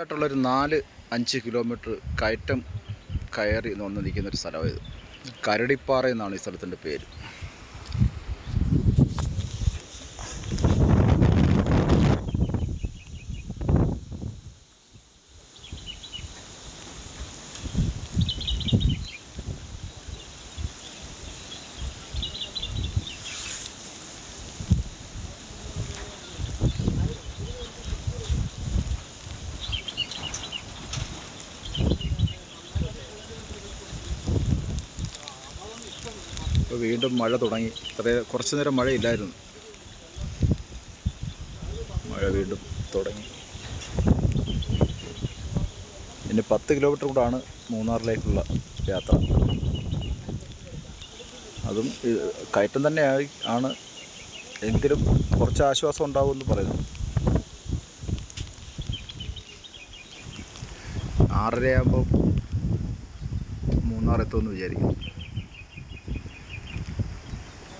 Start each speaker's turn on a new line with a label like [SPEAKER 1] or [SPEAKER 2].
[SPEAKER 1] ആയിട്ടുള്ളൊരു 4-5 കിലോമീറ്റർ കയറ്റം കയറി വന്ന് നിൽക്കുന്നൊരു സ്ഥലമാണ് ഇത്. കരടിപ്പാറ എന്നാണ് ഈ സ്ഥലത്തിൻ്റെ പേര്. ഇപ്പോൾ വീണ്ടും മഴ തുടങ്ങി. കുറച്ച് നേരം മഴയില്ലായിരുന്നു, മഴ വീണ്ടും തുടങ്ങി. ഇനി 10 കിലോമീറ്റർ കൂടാണ് മൂന്നാറിലേക്കുള്ള യാത്ര. അതും കയറ്റം തന്നെ ആണ്, എങ്കിലും കുറച്ച് ആശ്വാസം ഉണ്ടാവുമെന്ന് പറയുന്നു. 6:30 ആകുമ്പോൾ മൂന്നാർ എത്തുമെന്ന് വിചാരിക്കുന്നു.